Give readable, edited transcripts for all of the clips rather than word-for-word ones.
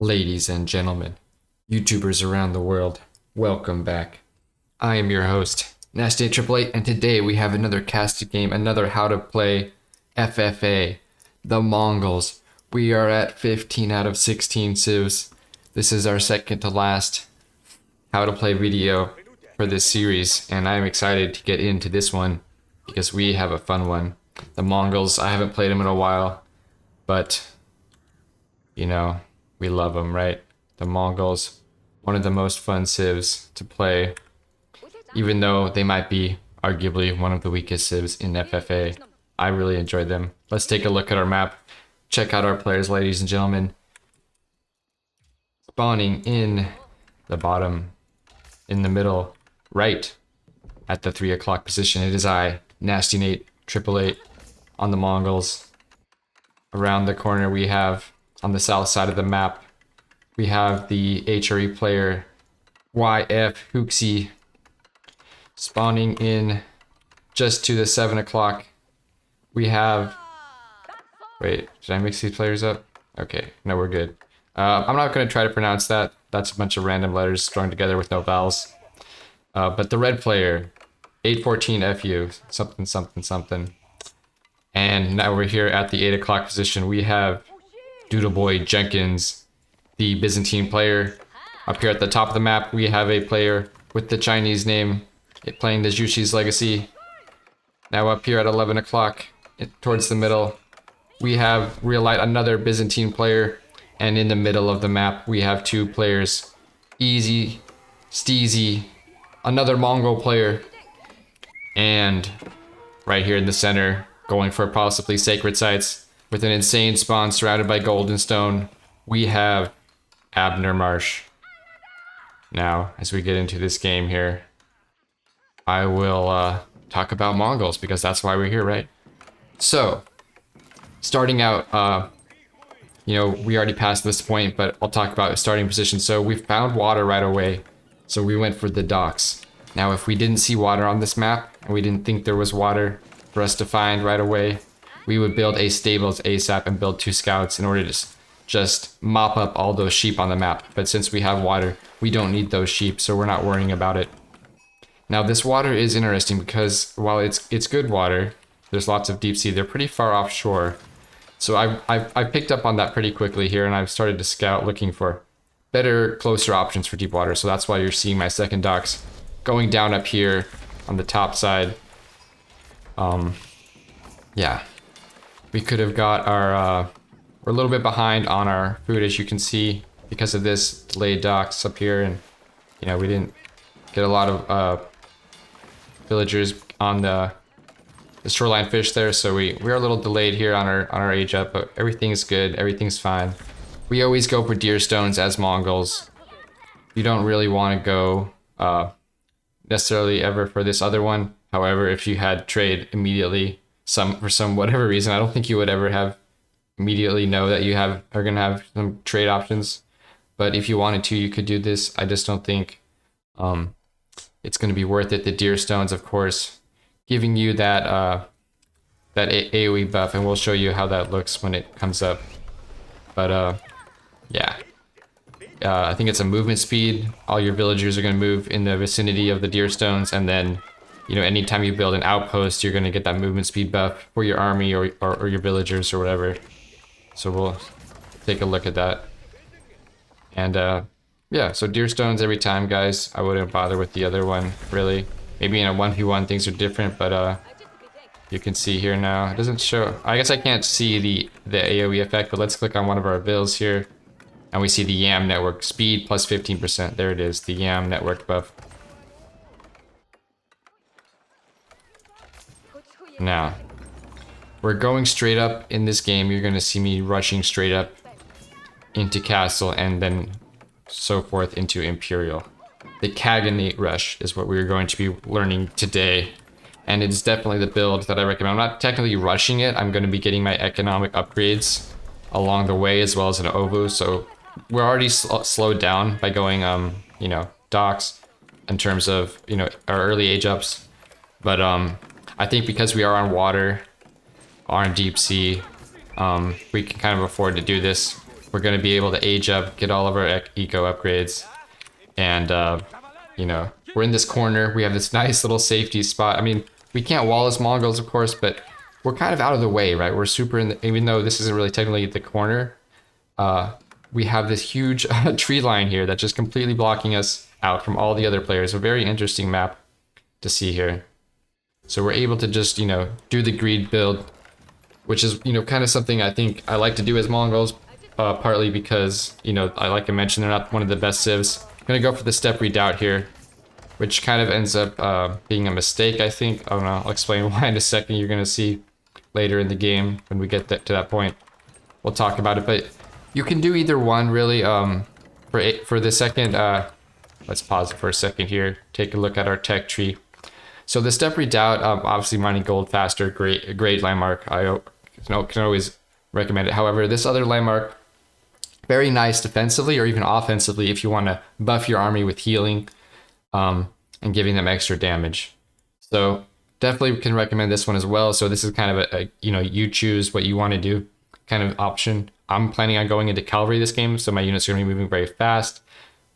Ladies and gentlemen, YouTubers around the world, welcome back. I am your host, Nasty 888, and today we have another casted game, another how to play FFA, the Mongols. We are at 15 out of 16 civs. This is our second to last how to play video for this series, and I'm excited to get into this one because we have a fun one. The Mongols, I haven't played them in a while, but you know, we love them, right? The Mongols, one of the most fun civs to play, even though they might be arguably one of the weakest civs in FFA. I really enjoyed them. Let's take a look at our map. Check out our players, ladies and gentlemen. Spawning in the bottom, in the middle, right at the 3 o'clock position. It is I, Nasty Nate, 888 on the Mongols. Around the corner we have, on the south side of the map, we have the HRE player YF Hooksy spawning in just to the 7 o'clock. We have... Wait, did I mix these players up? Okay, no, we're good. I'm not going to try to pronounce that. That's a bunch of random letters strung together with no vowels. But the red player, 814 FU, something, something, something. And now we're here at the 8 o'clock position. We have Doodle Boy Jenkins, the Byzantine player. Up here at the top of the map, we have a player with the Chinese name playing the Jushi's Legacy. Now up here at 11 o'clock, towards the middle, we have Real Light, another Byzantine player. And in the middle of the map, we have two players. Easy, Steezy, another Mongol player. And right here in the center, going for possibly sacred sites, with an insane spawn surrounded by golden stone, we have Abner Marsh. Now, as we get into this game here, I will talk about Mongols, because that's why we're here, right? So, starting out, we already passed this point, but I'll talk about starting position. So we found water right away, so we went for the docks. Now, if we didn't see water on this map, and we didn't think there was water for us to find right away, we would build a stables ASAP and build 2 scouts in order to just mop up all those sheep on the map. But since we have water, we don't need those sheep, so we're not worrying about it. Now, this water is interesting because while it's good water, there's lots of deep sea. They're pretty far offshore. So I picked up on that pretty quickly here, and I've started to scout looking for better, closer options for deep water. So that's why you're seeing my second docks going down up here on the top side. Yeah. We could have got our, we're a little bit behind on our food, as you can see, because of this delayed docks up here. And, we didn't get a lot of villagers on the shoreline fish there. So we're a little delayed here on our age up, but everything's good. Everything's fine. We always go for deer stones as Mongols. You don't really want to go necessarily ever for this other one. However, if you had trade immediately, for some whatever reason, I don't think you would ever have immediately know that you are gonna have some trade options. But if you wanted to, you could do this. I just don't think it's gonna be worth it. The deer stones, of course, giving you that AoE buff, and we'll show you how that looks when it comes up. But yeah. I think it's a movement speed. All your villagers are going to move in the vicinity of the deer stones, and then, anytime you build an outpost, you're going to get that movement speed buff for your army or your villagers or whatever. So we'll take a look at that. And yeah, so deer stones every time, guys. I wouldn't bother with the other one, really. Maybe in a 1v1 things are different, but you can see here now. It doesn't show. I guess I can't see the AoE effect, but let's click on one of our bills here. And we see the YAM network speed plus 15%. There it is, the YAM network buff. Now, we're going straight up in this game. You're going to see me rushing straight up into Castle and then so forth into Imperial. The Kaganate rush is what we're going to be learning today. And it's definitely the build that I recommend. I'm not technically rushing it. I'm going to be getting my economic upgrades along the way, as well as an OVU. So we're already slowed down by going, docks in terms of, our early age ups. But I think because we are on water, are in deep sea, we can kind of afford to do this. we're going to be able to age up, get all of our eco upgrades, and you know, we're in this corner. We have this nice little safety spot. I mean, we can't wall as Mongols, of course, but we're kind of out of the way, right? We're super in the, even though this isn't really technically the corner, we have this huge tree line here that's just completely blocking us out from all the other players. A very interesting map to see here. So we're able to just, you know, do the greed build, which is, you know, kind of something I think I like to do as Mongols, partly because, you know, like I mentioned, they're not one of the best civs. I'm gonna go for the step redoubt here, which kind of ends up being a mistake, I think. I don't know, I'll explain why in a second. You're gonna see later in the game when we get to that point. We'll talk about it, but you can do either one really. For the second, let's pause it for a second here. Take a look at our tech tree. So the step redoubt, obviously mining gold faster, great landmark. I can always recommend it. However, this other landmark, very nice defensively or even offensively if you want to buff your army with healing and giving them extra damage. So definitely can recommend this one as well. So this is kind of a you know, you choose what you want to do kind of option. I'm planning on going into cavalry this game, so my units are going to be moving very fast.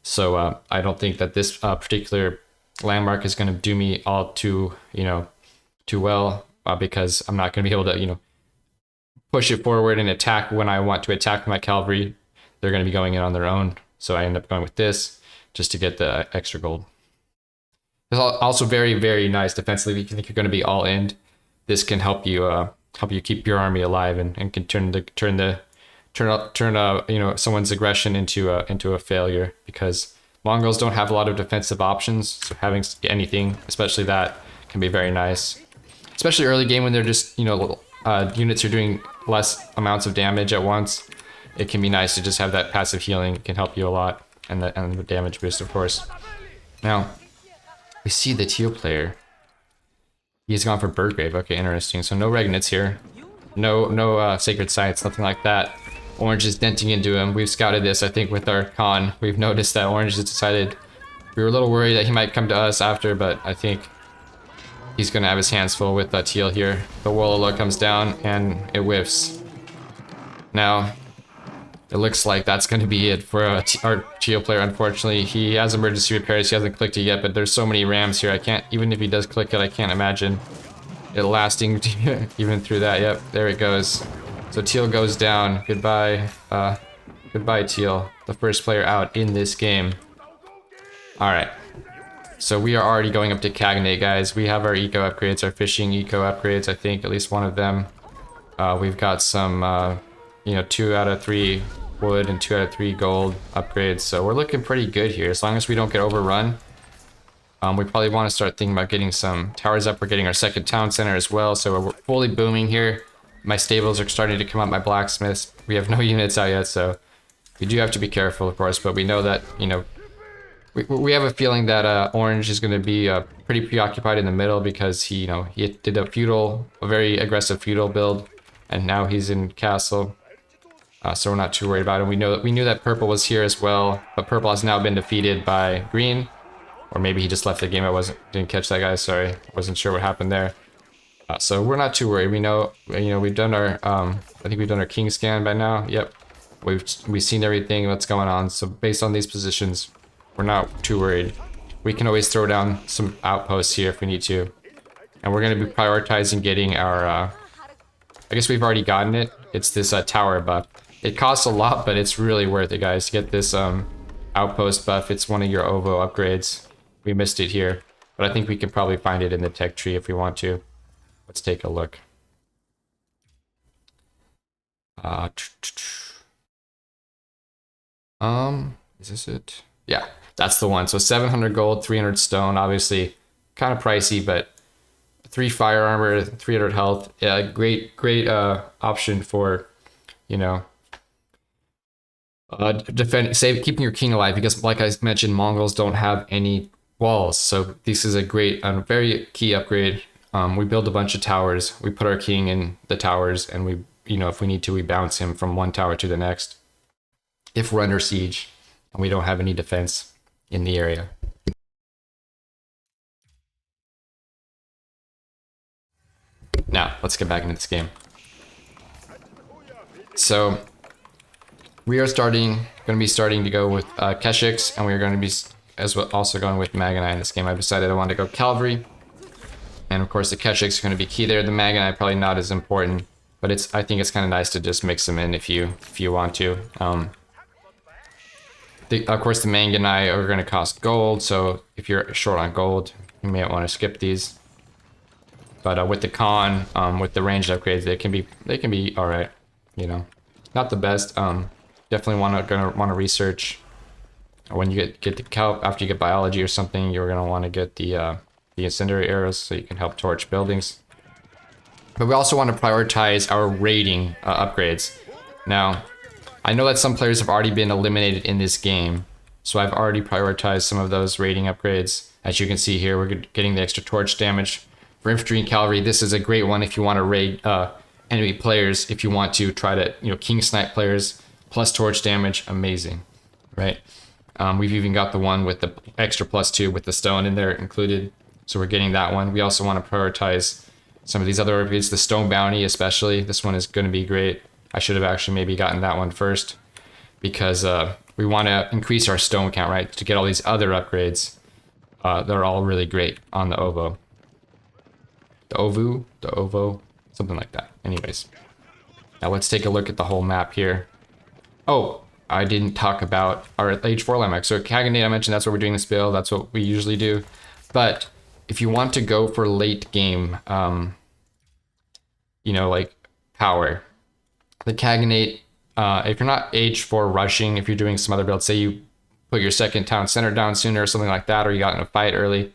So I don't think that this particular landmark is going to do me all too, you know, too well, because I'm not going to be able to, you know, push it forward and attack when I want to attack my cavalry. They're going to be going in on their own. So I end up going with this just to get the extra gold. It's also very, very nice defensively. If you think you're going to be all in, this can help you keep your army alive and can turn you know, someone's aggression into a failure, because Mongols don't have a lot of defensive options. So having anything, especially that, can be very nice, especially early game when they're just, you know, units are doing less amounts of damage at once. It can be nice to just have that passive healing. It can help you a lot, and the damage boost, of course. Now we see the teal player. He's gone for Birdgrave. Okay, interesting. So no Regnates here. No Sacred Sites, nothing like that. Orange is denting into him. We've scouted this, I think, with our con. We've noticed that Orange has decided... We were a little worried that he might come to us after, but I think he's going to have his hands full with Teal here. The Wololo comes down, and it whiffs. Now, it looks like that's going to be it for our Teal player, unfortunately. He has emergency repairs. He hasn't clicked it yet, but there's so many rams here. I can't... Even if he does click it, I can't imagine it lasting even through that. Yep, there it goes. So Teal goes down. Goodbye, goodbye Teal, the first player out in this game. All right, so we are already going up to Cagney, guys. We have our eco upgrades, our fishing eco upgrades. I think at least one of them. We've got some, you know, 2 out of 3 wood and 2 out of 3 gold upgrades. So we're looking pretty good here, as long as we don't get overrun. We probably want to start thinking about getting some towers up. We're getting our second town center as well, so we're fully booming here. My stables are starting to come up, my blacksmiths. We have no units out yet, so we do have to be careful, of course, but we know that, you know, we have a feeling that Orange is going to be pretty preoccupied in the middle, because he, you know, he did a very aggressive feudal build, and now he's in castle. So we're not too worried about it. We knew that purple was here as well, but purple has now been defeated by green. Or maybe he just left the game. Didn't catch that, guy. Sorry, wasn't sure what happened there. So we're not too worried. We know, you know, we've done our, I think we've done our king scan by now. Yep, we've seen everything that's going on. So based on these positions, we're not too worried. We can always throw down some outposts here if we need to, and we're going to be prioritizing getting our. I guess we've already gotten it. It's this tower buff. It costs a lot, but it's really worth it, guys, to get this outpost buff. It's one of your OVO upgrades. We missed it here, but I think we can probably find it in the tech tree if we want to. Let's take a look. Is this it? Yeah, that's the one. So 700 gold, 300 stone, obviously kind of pricey, but 3 fire armor, 300 health. Yeah, great option for, you know, keeping your king alive, because like I mentioned, Mongols don't have any walls. So this is a great, very key upgrade. We build a bunch of towers. We put our king in the towers, and we, you know, if we need to, we bounce him from one tower to the next. If we're under siege and we don't have any defense in the area. Now, let's get back into this game. So We are going to be starting to go with Keshiks, and we are going to be as well also going with Maganai in this game. I've decided I want to go Cavalry, and of course the Keshiks are going to be key there. The Maganai probably not as important, but I think it's kind of nice to just mix them in if you want to. Of course the Maganai are going to cost gold, so if you're short on gold, you may want to skip these. But with the Khan, with the ranged upgrades, they can be all right. You know, not the best. Definitely want to research. When you get the Kelp, after you get biology or something, you're gonna want to get the incendiary arrows so you can help torch buildings. But we also want to prioritize our raiding upgrades. Now, I know that some players have already been eliminated in this game, so I've already prioritized some of those raiding upgrades. As you can see here, we're getting the extra torch damage. For infantry and cavalry, this is a great one if you want to raid enemy players, if you want to try to, king snipe players, plus torch damage, amazing, right? We've even got the one with the extra +2 with the stone in there included, so we're getting that one. We also want to prioritize some of these other upgrades, the stone bounty especially. This one is going to be great. I should have actually maybe gotten that one first, because we want to increase our stone count, right, to get all these other upgrades. They're all really great on the OVO. The OVO, something like that. Anyways, now let's take a look at the whole map here. Oh, I didn't talk about our Age 4 landmark. So Khaganate, I mentioned that's what we're doing this build. That's what we usually do. But if you want to go for late game, like power, the Khaganate, if you're not Age 4 rushing, if you're doing some other build, say you put your second town center down sooner or something like that, or you got in a fight early,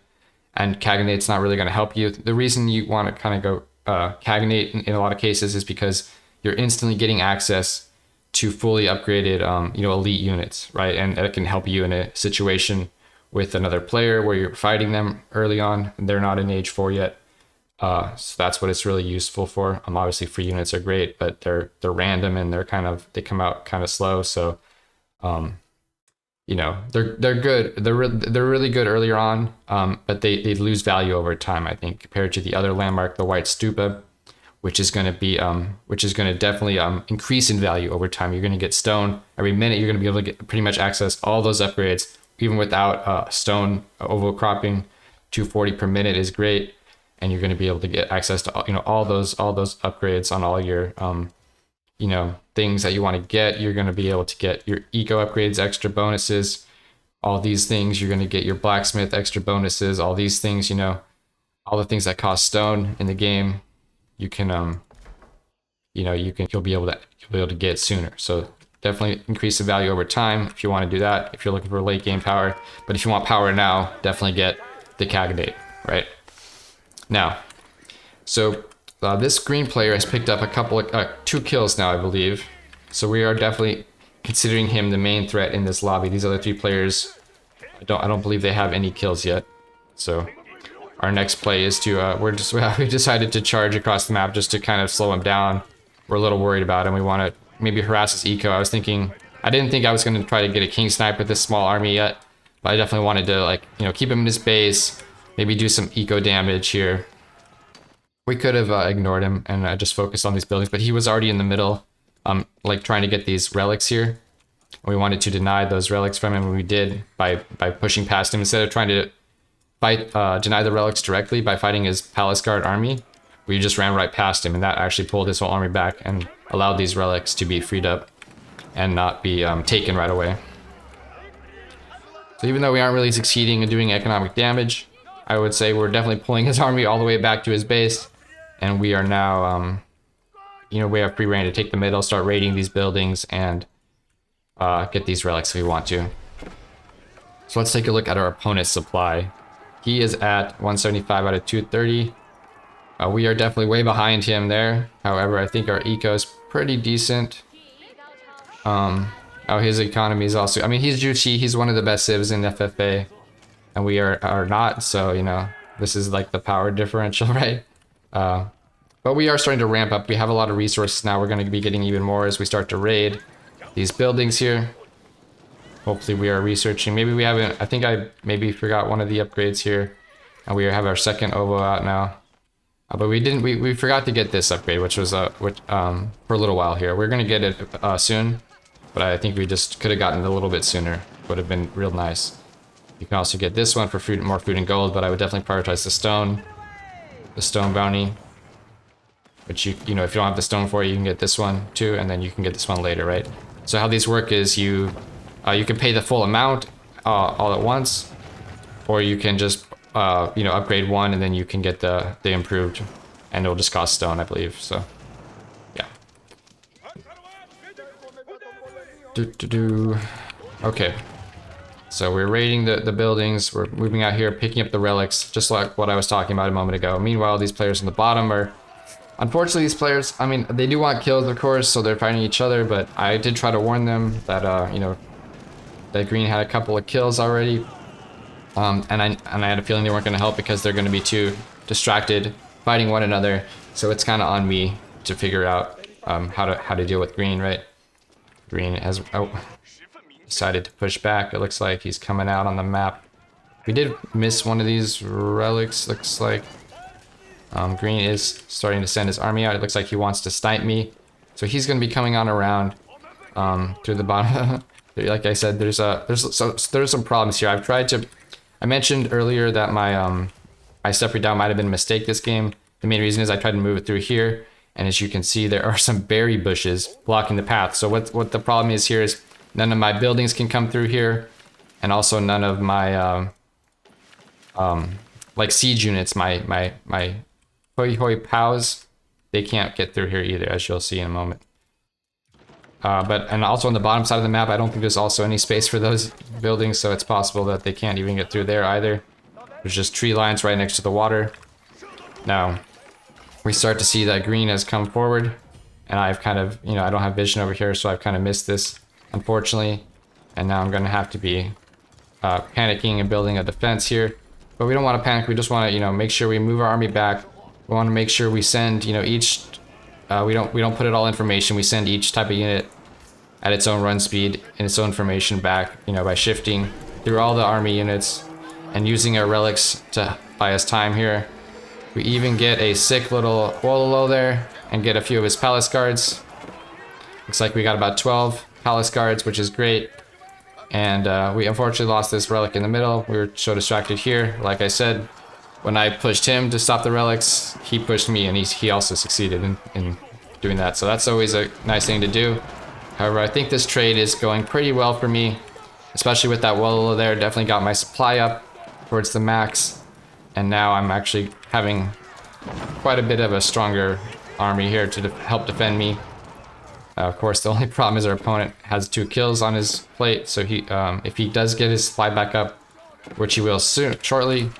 and Khaganate's not really going to help you. The reason you want to kind of go Khaganate in a lot of cases is because you're instantly getting access to fully upgraded, elite units, right? And it can help you in a situation with another player where you're fighting them early on and they're not in Age 4 yet. So that's what it's really useful for. Obviously free units are great, but they're random and they come out kind of slow. So, they're good. They're really good earlier on, but they lose value over time, I think, compared to the other landmark, the White Stupa, which is going to definitely increase in value over time. You're going to get stone every minute. You're going to be able to get pretty much access all those upgrades, even without stone overcropping. 240 per minute is great, and you're going to be able to get access to all those upgrades on all your things that you want to get. You're going to be able to get your eco upgrades, extra bonuses, all these things. You're going to get your blacksmith extra bonuses, all these things. All the things that cost stone in the game. You can you'll be able to get sooner. So definitely increase the value over time if you want to do that, if you're looking for late game power. But if you want power now, definitely get the Khaganate, right? Now, so this green player has picked up a couple of 2 kills now, I believe. So we are definitely considering him the main threat in this lobby. These other 3 players, I don't believe they have any kills yet. So our next play is to, we decided to charge across the map just to kind of slow him down. We're a little worried about him. We want to maybe harass his eco. I didn't think I was going to try to get a king snipe with this small army yet, but I definitely wanted to keep him in his base, maybe do some eco damage here. We could have ignored him and just focused on these buildings, but he was already in the middle, trying to get these relics here. We wanted to deny those relics from him, and we did by pushing past him. Instead of trying to deny the relics directly by fighting his palace guard army, we just ran right past him, and that actually pulled his whole army back and allowed these relics to be freed up and not be taken right away. So even though we aren't really succeeding in doing economic damage, I would say we're definitely pulling his army all the way back to his base, and we are now we have free reign to take the middle, start raiding these buildings, and get these relics if we want to. So let's take a look at our opponent's supply. He is at 175 out of 230. We are definitely way behind him there. However, I think our eco is pretty decent. His economy is also, he's Juchi, he's one of the best civs in FFA, and we are not, so this is like the power differential, right? But we are starting to ramp up. We have a lot of resources now. We're going to be getting even more as we start to raid these buildings here. Hopefully we are researching. Maybe we haven't, I think I maybe forgot one of the upgrades here, and we have our second OVO out now. But we forgot to get this upgrade, which was for a little while here. We're gonna get it soon, but I think we just could have gotten it a little bit sooner. Would have been real nice. You can also get this one for food, more food and gold, but I would definitely prioritize the stone bounty. Which you know, if you don't have the stone for it, you can get this one too, and then you can get this one later, right? So how these work is you can pay the full amount all at once, or you can just you know, upgrade one and then you can get the improved, and it'll just cost stone, I believe. So yeah. Okay. So we're raiding the buildings, we're moving out here, picking up the relics, just like what I was talking about a moment ago. Meanwhile, these players on the bottom are... Unfortunately, these players, I mean, they do want kills, of course, so they're fighting each other, but I did try to warn them that, you know, that green had a couple of kills already. And I had a feeling they weren't going to help because they're going to be too distracted fighting one another. So it's kind of on me to figure out how to deal with green, right? Green has decided to push back. It looks like he's coming out on the map. We did miss one of these relics, looks like. Green is starting to send his army out. It looks like he wants to snipe me. So he's going to be coming on around through the bottom. Like I said, there's some problems here. I mentioned earlier that my step down might have been a mistake this game. The main reason is I tried to move it through here, and as you can see, there are some berry bushes blocking the path. So what the problem is here is none of my buildings can come through here, and also none of my like siege units, my hoi hoi pows, they can't get through here either, as you'll see in a moment. And also on the bottom side of the map, I don't think there's also any space for those buildings, so it's possible that they can't even get through there either. There's just tree lines right next to the water. Now, we start to see that green has come forward, and I've kind of, you know, I don't have vision over here, so I've kind of missed this, unfortunately. And now I'm going to have to be panicking and building a defense here. But we don't want to panic, we just want to, you know, make sure we move our army back. We want to make sure we send, you know, each... we don't put it all information. We send each type of unit at its own run speed and its own information back, you know, by shifting through all the army units and using our relics to buy us time here. We even get a sick little Wololo there and get a few of his palace guards. Looks like we got about 12 palace guards, which is great. And we unfortunately lost this relic in the middle. We were so distracted here. Like I said, when I pushed him to stop the relics, he pushed me, and he also succeeded in doing that. So that's always a nice thing to do. However, I think this trade is going pretty well for me, especially with that Wololo there. Definitely got my supply up towards the max, and now I'm actually having quite a bit of a stronger army here to help defend me. Of course, the only problem is our opponent has 2 kills on his plate, so he, if he does get his supply back up, which he will shortly,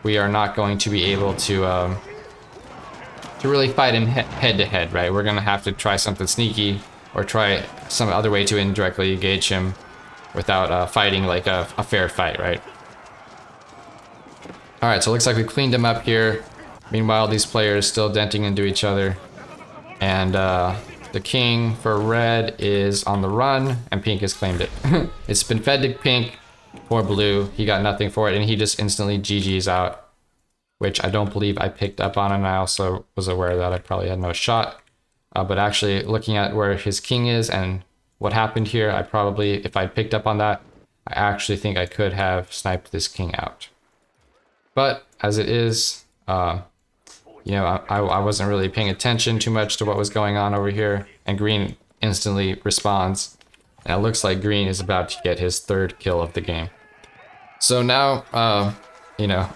we are not going to be able to really fight him head to head, right? We're gonna have to try something sneaky or try some other way to indirectly engage him without fighting like a fair fight, right? All right, so it looks like we cleaned him up here. Meanwhile, these players still denting into each other, and the king for red is on the run, and pink has claimed it. It's been fed to pink. Poor blue, he got nothing for it, and he just instantly GG's out, which I don't believe I picked up on, and I also was aware that I probably had no shot. But actually, looking at where his king is and what happened here, I probably, if I picked up on that, I actually think I could have sniped this king out. But as it is, you know, I wasn't really paying attention too much to what was going on over here, and green instantly responds. And it looks like green is about to get his 3rd kill of the game. So now, you know,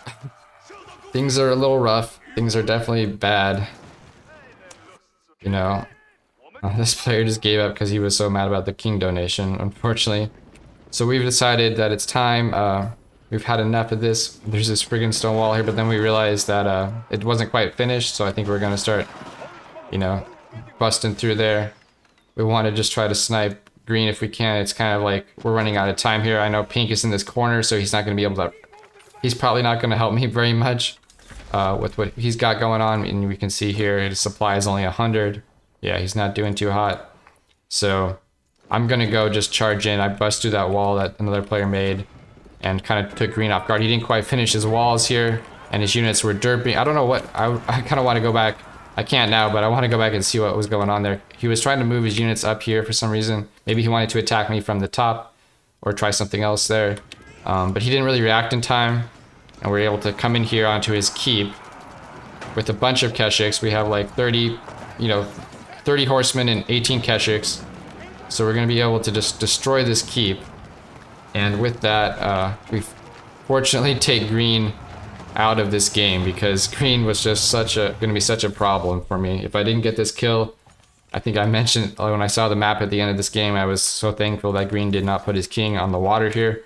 things are a little rough. Things are definitely bad. You know, this player just gave up because he was so mad about the king donation, unfortunately. So we've decided that it's time. We've had enough of this. There's this friggin' stone wall here, but then we realized that it wasn't quite finished. So I think we're going to start, you know, busting through there. We want to just try to snipe green if we can. It's kind of like we're running out of time here. I know pink is in this corner, so he's not going to be able to... He's probably not going to help me very much with what he's got going on. And we can see here his supply is only 100. Yeah, he's not doing too hot. So I'm going to go just charge in. I bust through that wall that another player made and kind of took green off guard. He didn't quite finish his walls here, and his units were derping. I don't know what... I kind of want to go back I can't now, but I want to go back and see what was going on there. He was trying to move his units up here for some reason. Maybe he wanted to attack me from the top or try something else there. But he didn't really react in time. And we were able to come in here onto his keep with a bunch of Keshiks. We have like 30, 30 horsemen and 18 Keshiks. So we're going to be able to just destroy this keep. And with that, we fortunately take green out of this game because green was just going to be such a problem for me. If I didn't get this kill, I think I mentioned when I saw the map at the end of this game, I was so thankful that green did not put his king on the water here,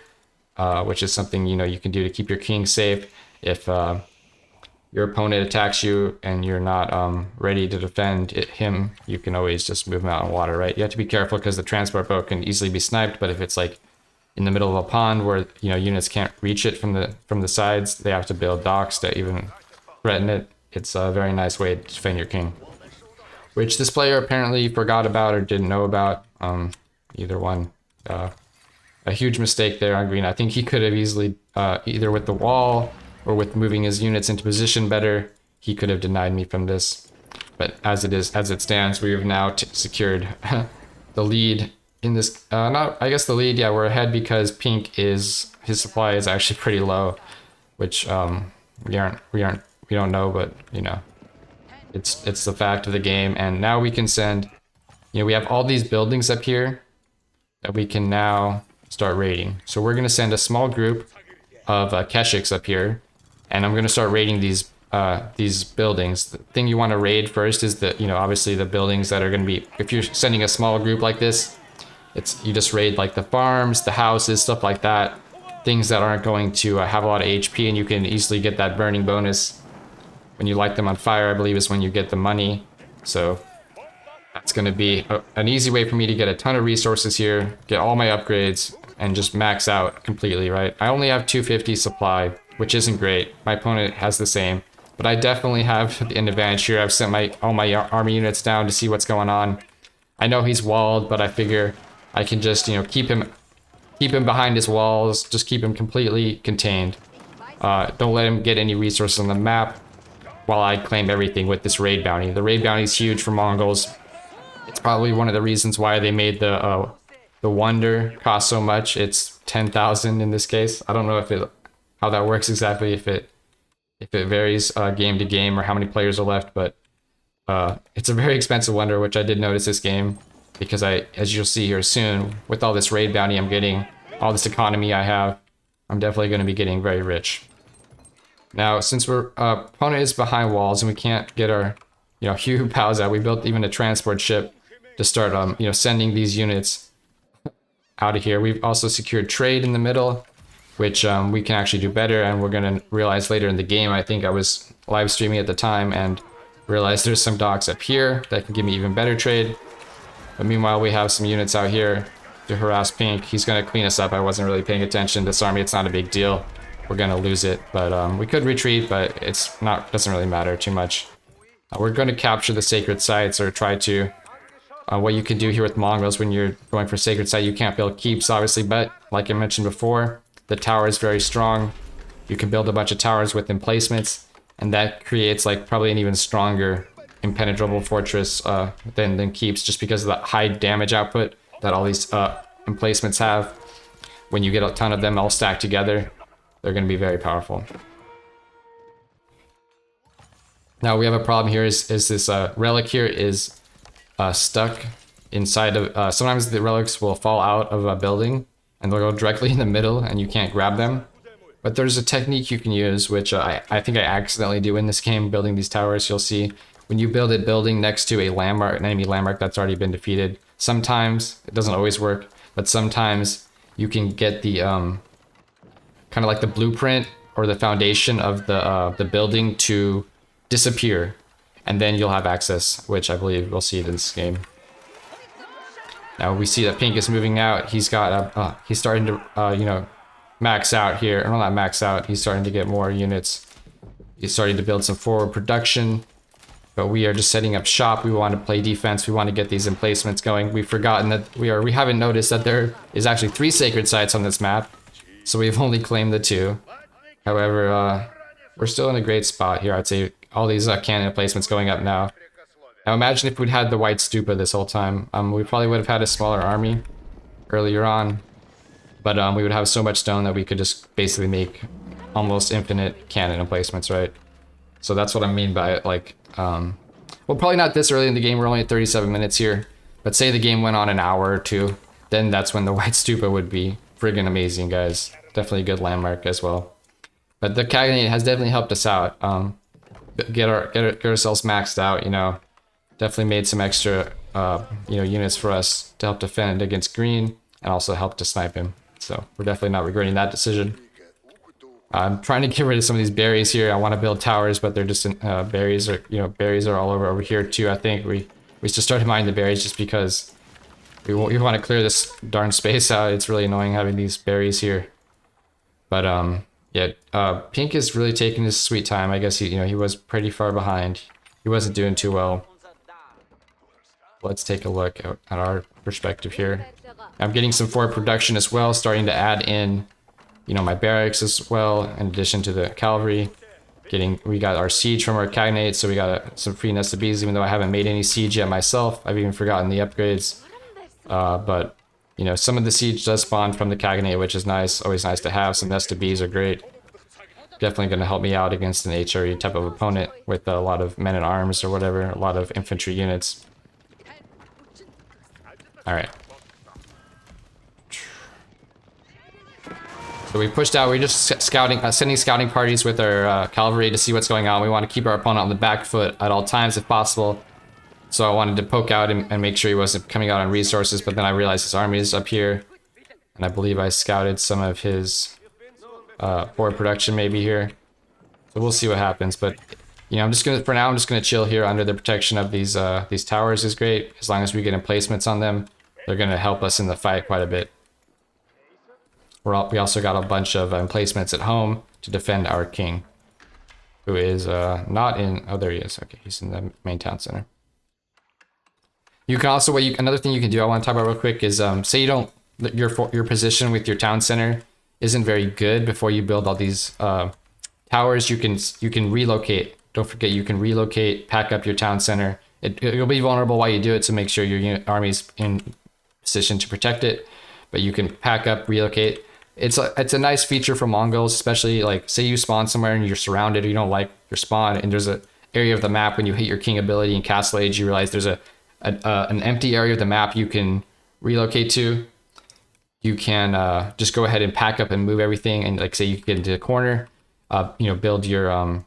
which is something, you can do to keep your king safe. If your opponent attacks you and you're not ready to defend him, you can always just move him out on water, right? You have to be careful because the transport boat can easily be sniped, but if it's like in the middle of a pond where units can't reach it from the sides, they have to build docks to even threaten it. It's a very nice way to defend your king, which this player apparently forgot about or didn't know about. Either one. A huge mistake there on green. I think he could have easily, either with the wall or with moving his units into position better, he could have denied me from this. But as it stands, we have now secured the lead in this. I guess the lead. Yeah, we're ahead because pink his supply is actually pretty low, which we don't know, but it's the fact of the game. And now we can send. We have all these buildings up here that we can now start raiding. So we're gonna send a small group of Keshiks up here, and I'm gonna start raiding these buildings. The thing you want to raid first is obviously the buildings that are gonna be. If you're sending a small group like this, you just raid like the farms, the houses, stuff like that. Things that aren't going to have a lot of HP, and you can easily get that burning bonus when you light them on fire. I believe is when you get the money. So that's going to be an easy way for me to get a ton of resources here, get all my upgrades, and just max out completely, right? I only have 250 supply, which isn't great. My opponent has the same, but I definitely have an advantage here. I've sent all my army units down to see what's going on. I know he's walled, but I figure I can just, keep him behind his walls, just keep him completely contained. Don't let him get any resources on the map while I claim everything with this raid bounty. The raid bounty is huge for Mongols. It's probably one of the reasons why they made the wonder cost so much. It's 10,000 in this case. I don't know how that works exactly, if it varies game to game or how many players are left, but it's a very expensive wonder, which I did notice this game. Because as you'll see here soon, with all this raid bounty I'm getting, all this economy I have, I'm definitely going to be getting very rich. Now, since our opponent is behind walls and we can't get our, huge pals out, we built even a transport ship to start, sending these units out of here. We've also secured trade in the middle, which we can actually do better, and we're going to realize later in the game. I think I was live streaming at the time and realized there's some docks up here that can give me even better trade. But meanwhile, we have some units out here to harass pink. He's going to clean us up. I wasn't really paying attention. This army, it's not a big deal. We're going to lose it, but we could retreat, but doesn't really matter too much. We're going to capture the sacred sites, or try to. What you can do here with Mongols when you're going for sacred site, you can't build keeps, obviously, but like I mentioned before, the tower is very strong. You can build a bunch of towers with emplacements, and that creates like probably an even stronger impenetrable fortress than keeps, just because of the high damage output that all these emplacements have. When you get a ton of them all stacked together, they're going to be very powerful. Now we have a problem here. Is this relic here is stuck inside of. Sometimes the relics will fall out of a building and they'll go directly in the middle, and you can't grab them. But there's a technique you can use, which I think I accidentally do in this game, building these towers. You'll see. When you build a building next to a landmark, an enemy landmark that's already been defeated, sometimes, it doesn't always work, but sometimes you can get the, kind of like the blueprint or the foundation of the building to disappear, and then you'll have access, which I believe we'll see in this game. Now we see that pink is moving out. He's got, he's starting to, max out here. Or not max out, he's starting to get more units. He's starting to build some forward production. But we are just setting up shop. We want to play defense. We want to get these emplacements going. We've forgotten that we haven't noticed that there is actually 3 sacred sites on this map. So we've only claimed the 2. However, we're still in a great spot here. I'd say all these cannon placements going up now. Now imagine if we'd had the white stupa this whole time. We probably would have had a smaller army earlier on, but we would have so much stone that we could just basically make almost infinite cannon emplacements, right? So that's what I mean by it. Like, well, probably not this early in the game. We're only at 37 minutes here, but say the game went on an hour or two, then that's when the white stupa would be friggin' amazing, guys. Definitely a good landmark as well. But the Khaganate has definitely helped us out. Get ourselves maxed out, you know. Definitely made some extra, you know, units for us to help defend against green and also help to snipe him. So we're definitely not regretting that decision. I'm trying to get rid of some of these berries here. I want to build towers, but they're just berries are, you know, berries are all over here too. I think we just started mining the berries just because we want to clear this darn space out. It's really annoying having these berries here. But yeah, Pink is really taking his sweet time. I guess he was pretty far behind. He wasn't doing too well. Let's take a look at our perspective here. I'm getting some forward production as well, starting to add in, you know, my barracks as well, in addition to the cavalry. We got our siege from our Khaganate, so we got some free nest of bees, even though I haven't made any siege yet myself. I've even forgotten the upgrades. But, you know, some of the siege does spawn from the Khaganate, which is nice. Always nice to have. Some nest of bees are great. Definitely going to help me out against an HRE type of opponent with a lot of men-at-arms or whatever, a lot of infantry units. Alright. So we pushed out, we're just sending scouting parties with our cavalry to see what's going on. We want to keep our opponent on the back foot at all times if possible. So I wanted to poke out and make sure he wasn't coming out on resources, but then I realized his army is up here. And I believe I scouted some of his forward production maybe here. So we'll see what happens, but you know, for now I'm just gonna chill here under the protection of these towers is great. As long as we get emplacements on them, they're gonna help us in the fight quite a bit. We also got a bunch of emplacements at home to defend our king, who is not in. Oh, there he is. Okay, he's in the main town center. You can also another thing you can do. I want to talk about real quick is say you don't your position with your town center isn't very good before you build all these towers. You can relocate. Don't forget you can relocate, pack up your town center. You'll be vulnerable while you do it, so make sure your army's in position to protect it. But you can pack up, relocate. It's a nice feature for Mongols, especially like say you spawn somewhere and you're surrounded, or you don't like your spawn, and there's an area of the map when you hit your king ability in Castle Age, you realize there's an empty area of the map you can relocate to. You can just go ahead and pack up and move everything, and like say you can get into the corner, you know, build your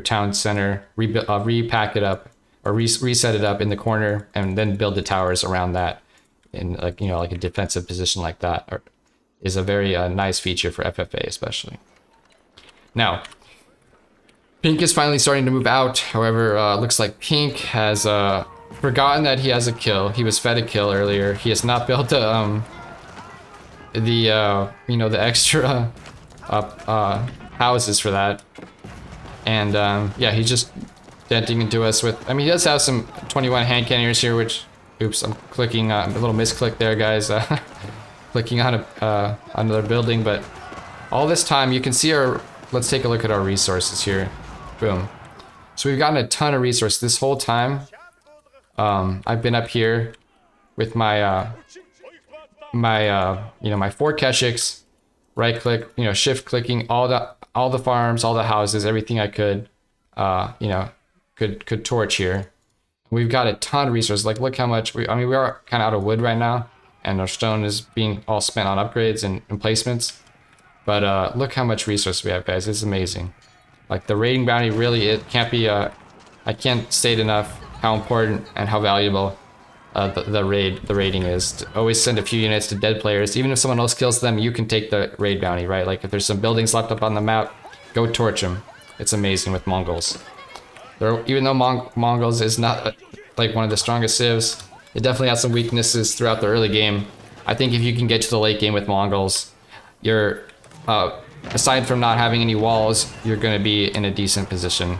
town center, repack it up or reset it up in the corner, and then build the towers around that in like, you know, like a defensive position like that is a very nice feature for FFA especially. Now, Pink is finally starting to move out. However, looks like Pink has forgotten that he has a kill. He was fed a kill earlier. He has not built the you know, the extra houses for that. And yeah, he's just denting into us with. I mean, he does have some 21 hand cannons here, which, oops, I'm clicking a little misclick there, guys. Clicking on another building, but all this time you can see our. Let's take a look at our resources here. Boom. So we've gotten a ton of resources this whole time. I've been up here with my you know, my 4 Keshiks, right click, you know, shift clicking all the farms, all the houses, everything I could, you know, could torch here. We've got a ton of resources. Like, look how much we are kind of out of wood right now, and our stone is being all spent on upgrades and emplacements. But look how much resource we have, guys. It's amazing. Like, the raiding bounty really, it can't be, I can't state enough how important and how valuable the raiding is. To always send a few units to dead players. Even if someone else kills them, you can take the raid bounty, right? Like, if there's some buildings left up on the map, go torch them. It's amazing with Mongols. Even though Mongols is not like one of the strongest civs, it definitely has some weaknesses throughout the early game. I think if you can get to the late game with Mongols, you're aside from not having any walls, you're going to be in a decent position.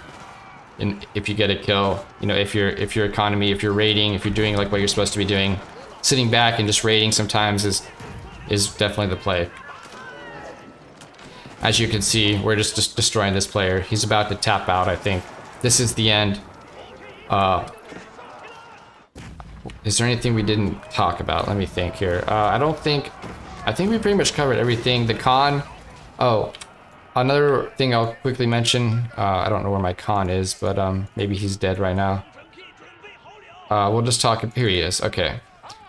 And if you get a kill, you know, if your economy, if you're raiding, if you're doing like what you're supposed to be doing, sitting back and just raiding sometimes is definitely the play. As you can see, we're just destroying this player. He's about to tap out, I think. this is the end. Is there anything we didn't talk about? Let me think here. I think we pretty much covered everything. The Khan. Oh, another thing I'll quickly mention. I don't know where my Khan is, but maybe he's dead right now. We'll just talk. Here he is. Okay.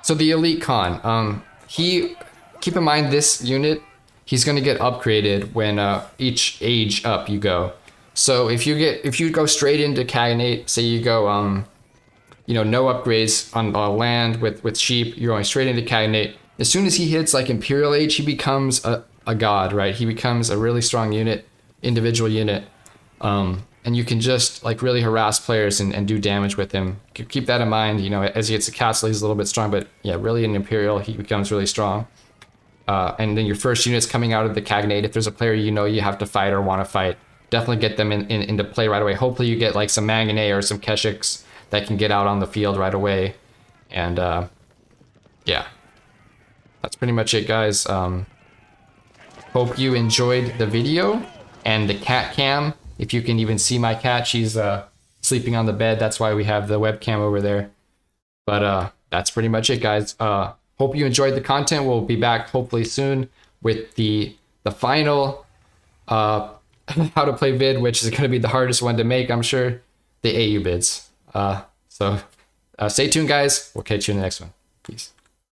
So the elite Khan. Keep in mind this unit. He's gonna get upgraded when each age up you go. So if you go straight into Khaganate, say you go no upgrades on land with sheep, you're going straight into Khaganate. As soon as he hits like Imperial Age, he becomes a god, right? He becomes a really strong unit, individual unit. And you can just like really harass players and do damage with him. Keep that in mind, as he gets to castle, he's a little bit strong, but yeah, really in Imperial, he becomes really strong. And then your first unit's coming out of the Khaganate. If there's a player you have to fight or want to fight, definitely get them into play right away. Hopefully you get like some Manganay or some Keshiks that can get out on the field right away. And yeah, that's pretty much it, guys. Hope you enjoyed the video and the cat cam. If you can even see my cat, she's sleeping on the bed. That's why we have the webcam over there. But that's pretty much it, guys. Hope you enjoyed the content. We'll be back hopefully soon with the final how to play vid, which is going to be the hardest one to make, I'm sure. The AU bids. So stay tuned, guys. We'll catch you in the next one. Peace.